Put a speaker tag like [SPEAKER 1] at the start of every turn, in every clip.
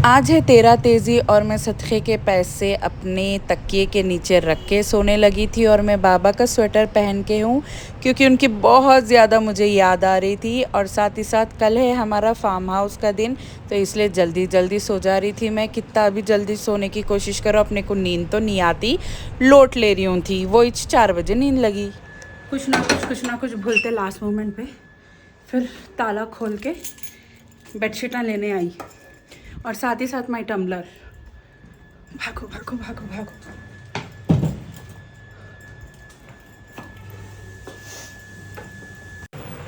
[SPEAKER 1] आज है 13 तेज़ी और मैं सदक़े के पैसे अपने तकिए के नीचे रख के सोने लगी थी और मैं बाबा का स्वेटर पहन के हूँ क्योंकि उनकी बहुत ज़्यादा मुझे याद आ रही थी और साथ ही साथ कल है हमारा फार्म हाउस का दिन, तो इसलिए जल्दी जल्दी सो जा रही थी मैं। कितना भी जल्दी सोने की कोशिश करो अपने को नींद तो नहीं आती, लोट ले रही हूँ थी वो 4 बजे नींद लगी। कुछ ना कुछ भूलते लास्ट मोमेंट पे, फिर ताला खोल के बेडशीट लेने आई और साथ ही साथ माई टम्बलर। भागो भागो भागो भागो।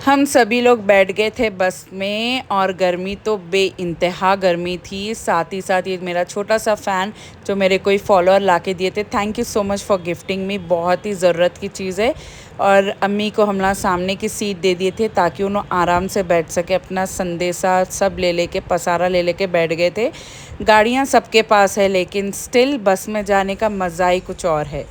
[SPEAKER 1] हम सभी लोग बैठ गए थे बस में और गर्मी तो बेइंतहा गर्मी थी। साथ ही साथ ये मेरा छोटा सा फ़ैन जो मेरे कोई फॉलोअर लाके दिए थे, thank you so much for gifting me, बहुत ही ज़रूरत की चीज़ है। और अम्मी को हम लोग सामने की सीट दे दिए थे ताकि उन्होंने आराम से बैठ सके, अपना संदेशा सब ले लेके पसारा ले लेके बैठ गए थे। गाड़ियाँ सबके पास है लेकिन स्टिल बस में जाने का मज़ा ही कुछ और है।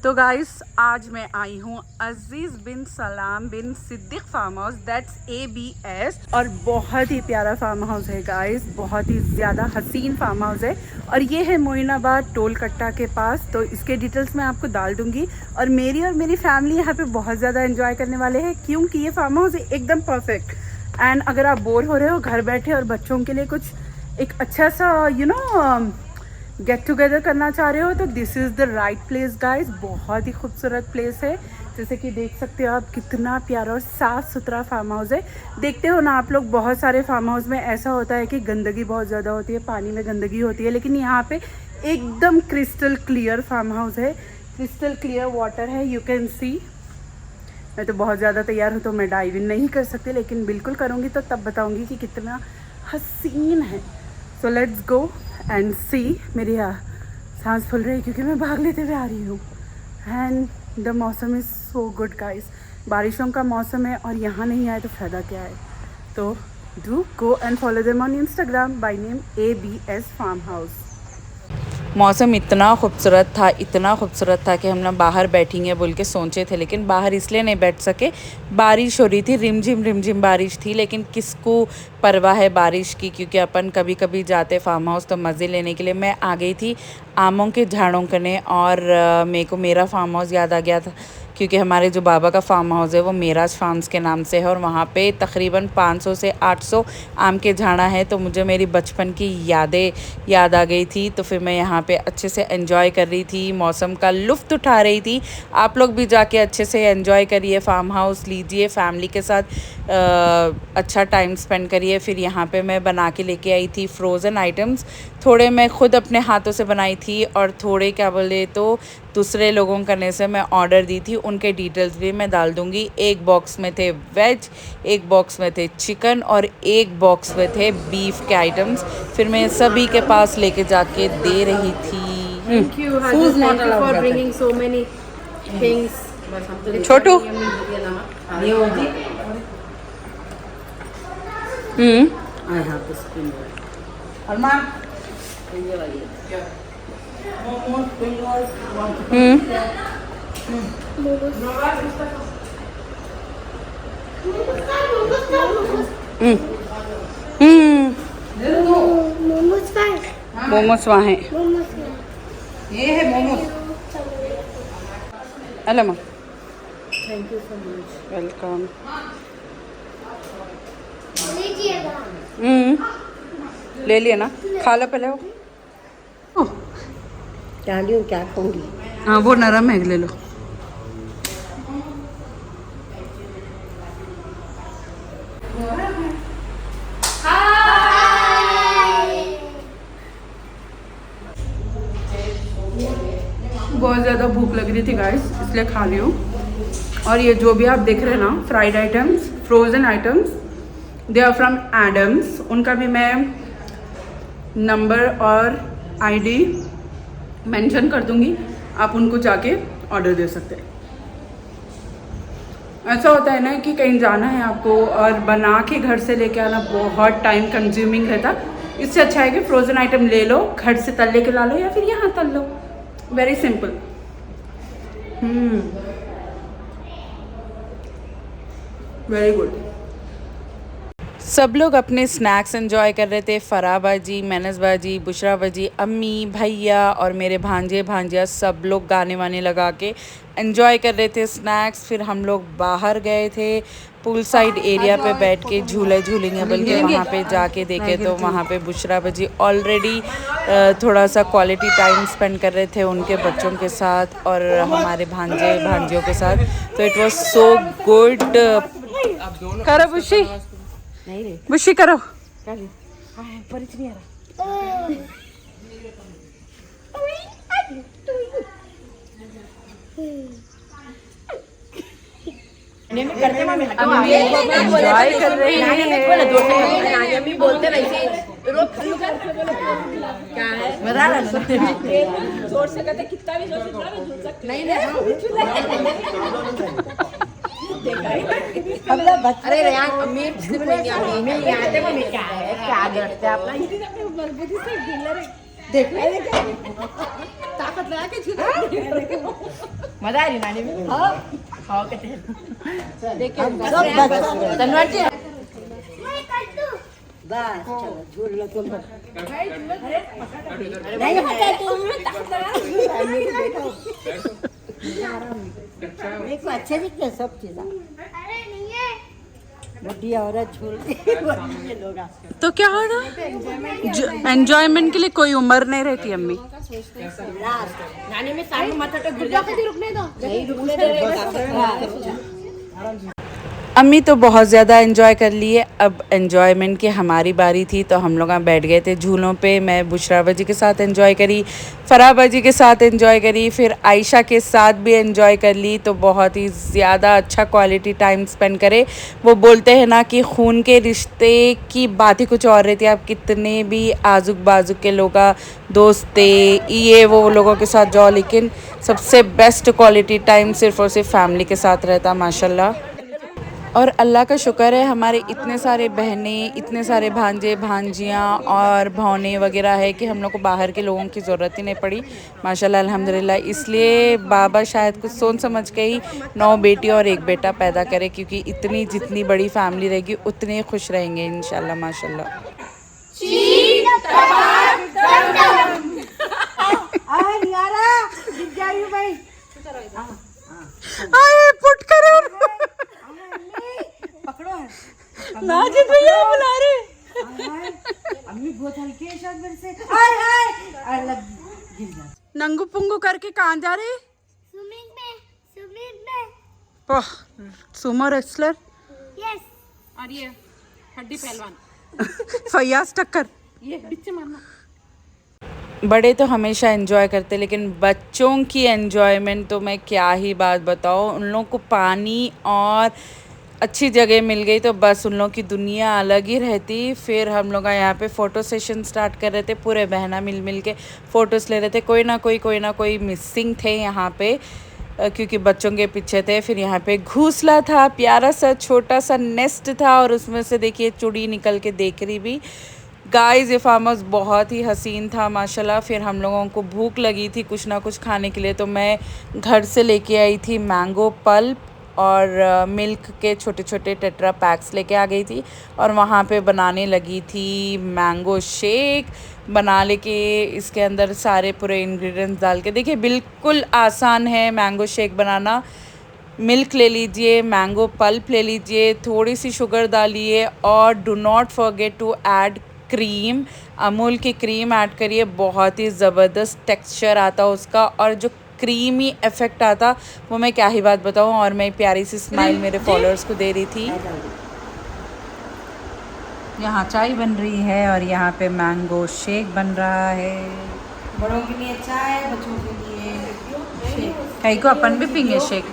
[SPEAKER 1] तो गाइस आज मैं आई हूँ Aziz bin Salam bin Siddique farm house, that's ABS, और बहुत ही प्यारा फार्म हाउस है गाइस, बहुत ही ज़्यादा हसीन फार्म हाउस है और ये है मोइनाबाद टोल कट्टा के पास। तो इसके डिटेल्स मैं आपको डाल दूँगी और मेरी फैमिली यहाँ पे बहुत ज़्यादा एंजॉय करने वाले हैं क्योंकि ये फार्म हाउस एकदम परफेक्ट। एंड अगर आप बोर हो रहे हो घर बैठे और बच्चों के लिए कुछ एक अच्छा सा गेट टुगेदर करना चाह रहे हो तो this is the right place guys. बहुत ही खूबसूरत प्लेस है, जैसे कि देख सकते हो आप, कितना प्यारा और साफ़ सुथरा फार्म हाउस है। देखते हो ना आप लोग, बहुत सारे फार्म हाउस में ऐसा होता है कि गंदगी बहुत ज़्यादा होती है, पानी में गंदगी होती है, लेकिन यहाँ पे एकदम क्रिस्टल क्लियर फार्म हाउस है, क्रिस्टल क्लियर वाटर है, यू कैन सी। मैं तो बहुत ज़्यादा तैयार हूँ तो मैं डाइव इन नहीं कर सकती, लेकिन बिल्कुल करूँगी तो तब बताऊँगी कि कितना हसीन है। सो लेट्स गो एंड सी। मेरी सांस फूल रही है क्योंकि मैं भाग लेते हुए आ रही हूँ। एंड द मौसम इज़ सो गुड गाइस, बारिशों का मौसम है और यहाँ नहीं आए तो फ़ायदा क्या है। तो do go and follow them on Instagram by name ABS farm house. मौसम इतना खूबसूरत था कि हम ना बाहर बैठेंगे बोल के सोचे थे, लेकिन बाहर इसलिए नहीं बैठ सके, बारिश हो रही थी, रिमझिम बारिश थी। लेकिन किसको परवाह है बारिश की, क्योंकि अपन कभी कभी जाते फार्म हाउस तो मज़े लेने के लिए। मैं आ गई थी आमों के झाड़ों करने और मेरे को मेरा फार्म हाउस याद आ गया था क्योंकि हमारे जो बाबा का फार्म हाउस है वो मेराज फार्म्स के नाम से है और वहाँ पे तकरीबन 500 से 800 आम के झाड़ा है। तो मुझे मेरी बचपन की यादें याद आ गई थी, तो फिर मैं यहाँ पे अच्छे से एंजॉय कर रही थी, मौसम का लुत्फ़ उठा रही थी। आप लोग भी जाके अच्छे से एंजॉय करिए, फार्म हाउस लीजिए, फैमिली के साथ अच्छा टाइम स्पेंड करिए। फिर यहाँ पे मैं बना के लेके आई थी फ्रोज़न आइटम्स, थोड़े मैं खुद अपने हाथों से बनाई थी और थोड़े क्या बोले तो दूसरे लोगों करने से मैं ऑर्डर दी थी, उनके डिटेल्स भी मैं डाल दूँगी। एक बॉक्स में थे वेज, एक बॉक्स में थे चिकन और एक बॉक्स में थे बीफ के आइटम्स। फिर मैं सभी के पास लेके जाके दे रही थी।
[SPEAKER 2] Thank you, Hajji. Thank you for bringing so many things.
[SPEAKER 1] Chhotu
[SPEAKER 2] I have the spoon.
[SPEAKER 1] अरमान मोमोज वहाँ है, ये है मोमोज। अल्लाह
[SPEAKER 2] Thank you so much.
[SPEAKER 1] Welcome. ले लिए ना, खा लो पहले वो।
[SPEAKER 2] क्या लूँ, क्या खाऊंगी?
[SPEAKER 1] हाँ वो नरम है, ले लो। बहुत ज़्यादा भूख लग रही थी गाइस, इसलिए खा रही हूँ। और ये जो भी आप देख रहे हैं ना, fried items, frozen items, they are from Adams. उनका भी मैं नंबर और ID मेंशन कर दूँगी, आप उनको जाके ऑर्डर दे सकते हैं। ऐसा होता है ना कि कहीं जाना है आपको और बना के घर से लेके आना बहुत टाइम कंज्यूमिंग रहता, इससे अच्छा है कि फ्रोज़न आइटम ले लो, घर से तल लेके ला लो या फिर यहाँ तल लो, वेरी सिंपल। Very good. सब लोग अपने स्नैक्स एंजॉय कर रहे थे। फ़राह बाजी, मैनस बाजी, बुशरा बाजी, अम्मी, भैया और मेरे भांजे भांजिया सब लोग गाने वाने लगा के एंजॉय कर रहे थे स्नैक्स। फिर हम लोग बाहर गए थे पूल साइड एरिया पे बैठ के झूले झूलेंगे बल्कि वहाँ पे जाके देखे तो वहाँ पे बुशरा बाजी ऑलरेडी थोड़ा सा क्वालिटी टाइम स्पेंड कर रहे थे उनके बच्चों के साथ और हमारे भांजे भांजियों के साथ। तो इट वाज सो गुड। करो बुशी, बुशी करो। एंजॉय कर रहे हैं।
[SPEAKER 2] बोलते वैसे क्या है जोर से कहते कितना भी जोर से थोड़ा भी झूल सकते नहीं अरे रेयान अम्मी सिर्फ नहीं अम्मी नहीं आते मम्मी क्या है क्या करते हैं अपना बलबुदी से गिल्लर देख ताकत लगा के झूल मजा आ रही नानी में हां हां कहते हैं देखिए धन्यवाद जी बस चलो झूल लो तुम नहीं पता तुम ताकत देखो अच्छे दिखते सब चीज़ अरे नहीं है बुढ़ी औरत झूलती लोग
[SPEAKER 1] तो क्या हो रहा? एंजॉयमेंट के लिए कोई उम्र नहीं रहती अम्मी।
[SPEAKER 2] नानी में सारी माथा तो गिर जाती रुकने दो नहीं रुकने दे रहे
[SPEAKER 1] अम्मी तो बहुत ज़्यादा एंजॉय कर लिए। अब एंजॉयमेंट की हमारी बारी थी तो हम लोग बैठ गए थे झूलों पे। मैं बुशरा बाजी के साथ एंजॉय करी, फ़राह बाजी के साथ एंजॉय करी, फिर आयशा के साथ भी एंजॉय कर ली। तो बहुत ही ज़्यादा अच्छा क्वालिटी टाइम स्पेंड करे। वो बोलते हैं ना कि खून के रिश्ते की बात ही कुछ और रहती है। आप कितने भी आजुक बाजुक के लोग दोस्त थे ये वो लोगों के साथ जाओ लेकिन सबसे बेस्ट क्वालिटी टाइम सिर्फ़ और सिर्फ फैमिली के साथ रहता माशाल्लाह। और अल्लाह का शुक्र है हमारे इतने सारे बहनें, इतने सारे भांजे भांजियाँ और भौने वगैरह है कि हम लोग को बाहर के लोगों की ज़रूरत ही नहीं पड़ी माशाल्लाह अल्हम्दुलिल्लाह। इसलिए बाबा शायद कुछ सोच समझ के ही 9 बेटी और 1 बेटा पैदा करे क्योंकि इतनी जितनी बड़ी फैमिली रहेगी उतने खुश रहेंगे इंशाल्लाह माशाल्लाह। पुट करो नाजिद भैया बुला रहे।
[SPEAKER 2] अम्मी बहुत हल्की है शायद मेरे से हाय हाय अलग गिर जा
[SPEAKER 1] नंगू पुंगू करके कहाँ जा रहे?
[SPEAKER 3] स्विमिंग में
[SPEAKER 1] सुमो रेसलर
[SPEAKER 3] यस
[SPEAKER 2] और ये हड्डी पहलवान
[SPEAKER 1] फयाज टक्कर।
[SPEAKER 2] ये पीछे मारना।
[SPEAKER 1] बड़े तो हमेशा एंजॉय करते लेकिन बच्चों की एंजॉयमेंट तो मैं क्या ही बात बताऊँ। उन लोगों को पानी और अच्छी जगह मिल गई तो बस उन लोगों की दुनिया अलग ही रहती। फिर हम लोग यहाँ पे फ़ोटो सेशन स्टार्ट कर रहे थे, पूरे बहना मिल के फ़ोटोज़ ले रहे थे। कोई ना कोई मिसिंग थे यहाँ पे क्योंकि बच्चों के पीछे थे। फिर यहाँ पे घोंसला था, प्यारा सा छोटा सा नेस्ट था और उसमें से देखिए चुड़ी निकल के देख रही भी। गाइस ये फार्म हाउस बहुत ही हसीन था माशाल्लाह। फिर हम लोगों को भूख लगी थी कुछ ना कुछ खाने के लिए तो मैं घर से लेके आई थी मैंगो पल्प और मिल्क के छोटे छोटे टेट्रा पैक्स लेके आ गई थी और वहाँ पे बनाने लगी थी मैंगो शेक। बना लेके इसके अंदर सारे पूरे इंग्रेडिएंट्स डाल के देखिए बिल्कुल आसान है मैंगो शेक बनाना। मिल्क ले लीजिए, मैंगो पल्प ले लीजिए, थोड़ी सी शुगर डालिए और do not forget to add cream. Amul की क्रीम ऐड करिए, बहुत ही ज़बरदस्त टेक्सचर आता उसका और जो क्रीमी इफ़ेक्ट आता वो मैं क्या ही बात बताऊँ। और मैं प्यारी सी स्माइल मेरे फॉलोअर्स को दे रही थी। यहाँ चाय बन रही है और यहाँ पे मैंगो शेक बन रहा है।
[SPEAKER 2] बड़ों के लिए चाय, बच्चों के लिए शेक।
[SPEAKER 1] कहीं को अपन भी पीएंगे शेक।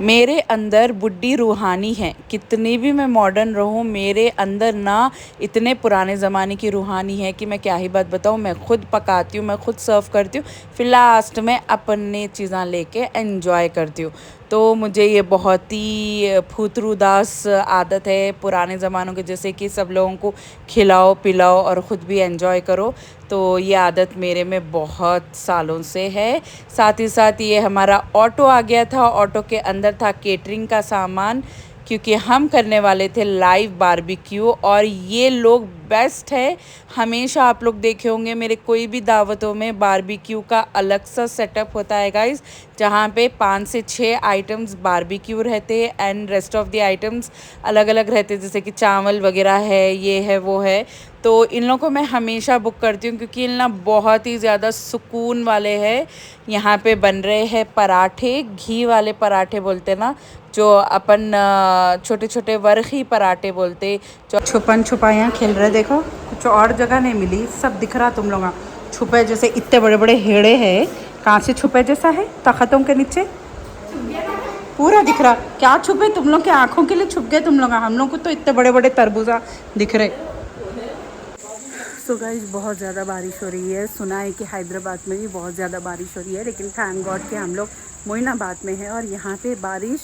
[SPEAKER 1] मेरे अंदर बुड्ढी रूहानी है, कितनी भी मैं मॉडर्न रहूँ मेरे अंदर ना इतने पुराने ज़माने की रूहानी है कि मैं क्या ही बात बताऊँ। मैं खुद पकाती हूँ, मैं खुद सर्व करती हूँ, फिर लास्ट में अपने चीज़ें लेके एंजॉय करती हूँ। तो मुझे ये बहुत ही फुतरूदास आदत है पुराने ज़मानों के जैसे कि सब लोगों को खिलाओ पिलाओ और ख़ुद भी एंजॉय करो। तो ये आदत मेरे में बहुत सालों से है। साथ ही साथ ये हमारा ऑटो आ गया था, ऑटो के अंदर था केटरिंग का सामान। क्योंकि हम करने वाले थे लाइव बारबेक्यू। और ये लोग बेस्ट है, हमेशा आप लोग देखे होंगे मेरे कोई भी दावतों में बारबेक्यू का अलग सा सेटअप होता है गाइस, जहाँ पे 5 से 6 आइटम्स बारबेक्यू रहते हैं and rest of the items अलग अलग रहते हैं, जैसे कि चावल वगैरह है, ये है वो है। तो इन लोगों को मैं हमेशा बुक करती हूँ क्योंकि इन ना बहुत ही ज़्यादा सुकून वाले हैं। यहाँ पे बन रहे हैं पराठे, घी वाले पराठे बोलते ना, जो अपन छोटे छोटे वर्खी पराठे बोलते, जो छुपन छुपाइयाँ खेल रहे। देखो कुछ और जगह नहीं मिली, सब दिख रहा तुम लोग छुपे जैसे इतने बड़े बड़े हेड़े हैं। कहाँ से छुपे जैसा है तख्तों के नीचे पूरा दिख रहा। क्या छुपे तुम लोग के आँखों के लिए छुप गए तुम लोग, हम लोग को तो इतने बड़े बड़े तरबूजा दिख रहे। सो गाइस बहुत ज़्यादा बारिश हो रही है, सुना है कि हैदराबाद में भी बहुत ज़्यादा बारिश हो रही है, लेकिन थैंक गॉड कि हम लोग मोइनाबाद में हैं और यहाँ पे बारिश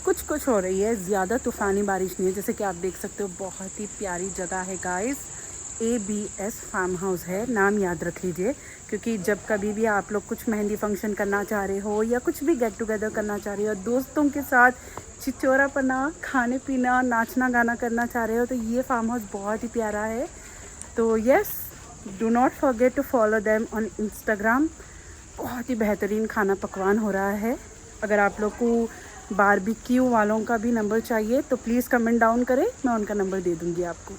[SPEAKER 1] कुछ कुछ हो रही है, ज़्यादा तूफ़ानी बारिश नहीं है। जैसे कि आप देख सकते हो बहुत ही प्यारी जगह है गाइस, ABS फार्म हाउस है, नाम याद रख लीजिए, क्योंकि जब कभी भी आप लोग कुछ मेहंदी फंक्शन करना चाह रहे हो या कुछ भी गेट टुगेदर करना चाह रहे हो, दोस्तों के साथ चिचोरापना, खाने पीना, नाचना गाना करना चाह रहे हो, तो ये फार्म हाउस बहुत ही प्यारा है। तो yes, do not forget to follow them on Instagram. बहुत ही बेहतरीन खाना पकवान हो रहा है। अगर आप लोग को बारबेक्यू वालों का भी नंबर चाहिए तो प्लीज़ कमेंट डाउन करें, मैं उनका नंबर दे दूँगी आपको।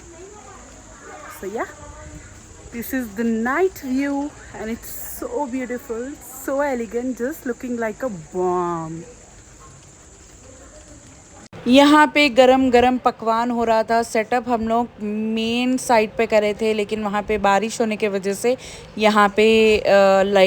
[SPEAKER 1] सो या, this is the night view and it's so beautiful, so elegant, just looking like a bomb. यहाँ पे गरम गरम पकवान हो रहा था। सेटअप हम लोग मेन साइड पे करे थे, लेकिन वहाँ पे बारिश होने की वजह से यहाँ पे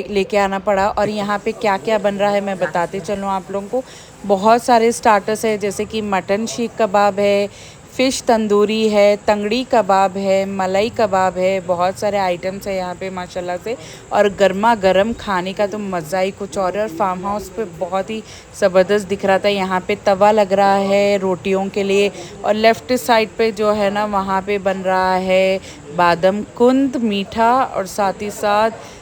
[SPEAKER 1] लेके आना पड़ा। और यहाँ पे क्या क्या बन रहा है मैं बताते चलूँ आप लोगों को। बहुत सारे स्टार्टर्स है, जैसे कि मटन शीख कबाब है, फ़िश तंदूरी है, तंगड़ी कबाब है, मलाई कबाब है, बहुत सारे आइटम्स है यहाँ पे माशाल्लाह से। और गर्मा गर्म खाने का तो मज़ा ही कुछ और है। और फार्म हाउस पे बहुत ही ज़बरदस्त दिख रहा था। यहाँ पे तवा लग रहा है रोटियों के लिए, और लेफ़्ट साइड पे जो है ना वहाँ पे बन रहा है बादाम कुंद मीठा, और साथ ही साथ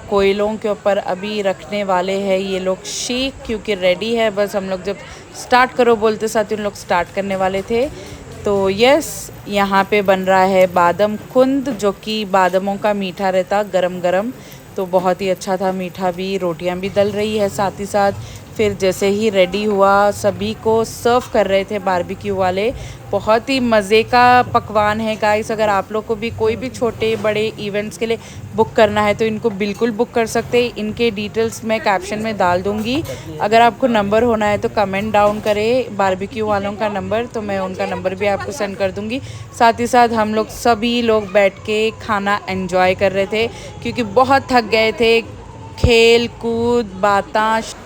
[SPEAKER 1] कोयलों के ऊपर अभी रखने वाले हैं ये लोग शेक, क्योंकि रेडी है। बस हम लोग जब स्टार्ट करो बोलते साथ उन लोग स्टार्ट करने वाले थे। तो यस, यहाँ पे बन रहा है बादाम कुंद, जो कि बादामों का मीठा रहता गरम गरम, तो बहुत ही अच्छा था मीठा भी। रोटियां भी डल रही है साथ ही साथ। फिर जैसे ही रेडी हुआ सभी को सर्व कर रहे थे बारबेक्यू वाले। बहुत ही मज़े का पकवान है गाइस। अगर आप लोग को भी कोई भी छोटे बड़े इवेंट्स के लिए बुक करना है तो इनको बिल्कुल बुक कर सकते हैं। इनके डिटेल्स मैं कैप्शन में डाल दूँगी। अगर आपको नंबर होना है तो कमेंट डाउन करें बारबेक्यू वालों का नंबर, तो मैं उनका नंबर भी आपको सेंड कर दूँगी। साथ ही साथ हम लोग सभी लोग बैठ के खाना एंजॉय कर रहे थे, क्योंकि बहुत थक गए थे। खेल कूद बातें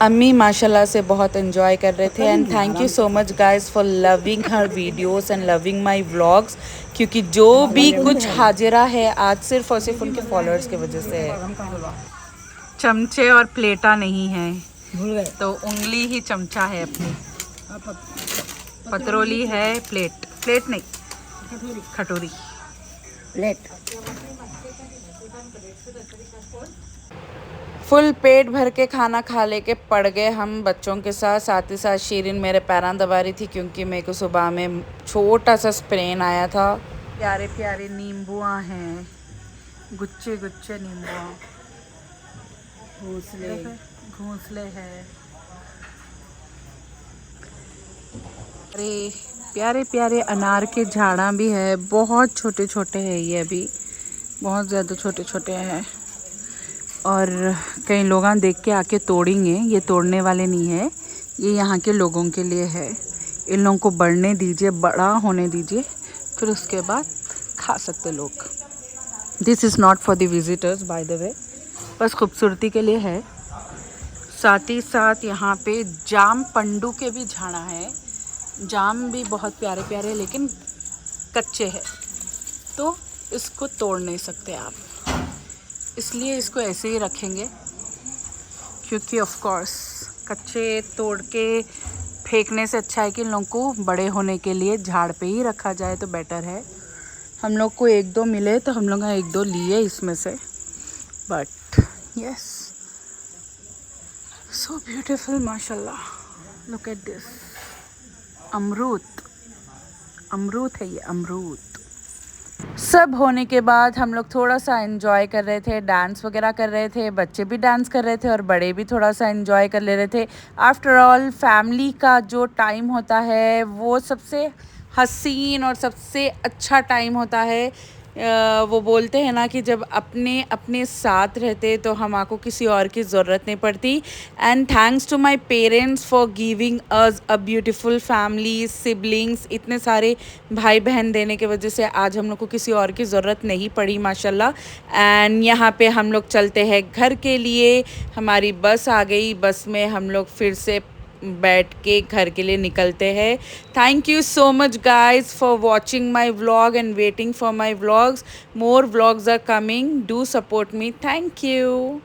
[SPEAKER 1] अम्मी माशाल्लाह से बहुत एंजॉय कर रहे थे। And thank you so much guys for loving her videos and loving my vlogs, क्योंकि जो भी कुछ हाजिरा है आज सिर्फ और सिर्फ उनके फॉलोअर्स की वजह से है। चमचे और प्लेटा नहीं है, तो उंगली ही चमचा है अपनी, पतरोली है प्लेट, प्लेट नहीं कटोरी
[SPEAKER 2] प्लेट।
[SPEAKER 1] फुल पेट भर के खाना खा लेके पड़ गए हम बच्चों के साथ। साथ ही साथ शीरिन मेरे पैरां दबा रही थी, क्योंकि मेरे को सुबह में छोटा सा स्प्रेन आया था। प्यारे प्यारे नींबुआ हैं, गुच्छे गुच्छे नींबुआ, घोंसले घोंसले है। अरे प्यारे प्यारे अनार के झाड़ा भी है, बहुत छोटे छोटे हैं ये, अभी बहुत ज़्यादा छोटे छोटे हैं। और कई लोग देख के आके तोड़ेंगे, ये तोड़ने वाले नहीं है, ये यहाँ के लोगों के लिए है। इन लोगों को बढ़ने दीजिए, बड़ा होने दीजिए, फिर उसके बाद खा सकते लोग। This is not for the visitors by the way, बस खूबसूरती के लिए है। साथ ही साथ यहाँ पे जाम पंडू के भी झाड़ा है। जाम भी बहुत प्यारे प्यारे, लेकिन कच्चे हैं, तो इसको तोड़ नहीं सकते आप, इसलिए इसको ऐसे ही रखेंगे, क्योंकि ऑफ कोर्स कच्चे तोड़ के फेंकने से अच्छा है कि इन लोगों को बड़े होने के लिए झाड़ पे ही रखा जाए तो बेटर है। हम लोग को 1-2 मिले तो हम लोग 1-2 लिए इसमें से, but yes, so beautiful, mashallah. Look at this. अमरूद है ये, अमरूद। सब होने के बाद हम लोग थोड़ा सा एंजॉय कर रहे थे, डांस वगैरह कर रहे थे, बच्चे भी डांस कर रहे थे और बड़े भी थोड़ा सा एंजॉय कर ले रहे थे। आफ्टर ऑल फैमिली का जो टाइम होता है वो सबसे हसीन और सबसे अच्छा टाइम होता है। वो बोलते हैं ना कि जब अपने अपने साथ रहते तो हमको किसी और की ज़रूरत नहीं पड़ती। And thanks to my parents for giving us a beautiful family, siblings, इतने सारे भाई बहन देने की वजह से आज हम लोग को किसी और की ज़रूरत नहीं पड़ी माशाल्लाह। एंड यहाँ पे हम लोग चलते हैं घर के लिए। हमारी बस आ गई, बस में हम लोग फिर से बैठ के घर के लिए निकलते हैं। Thank you so much guys for watching my vlog and waiting for my vlogs. More vlogs are coming, do support me. Thank you.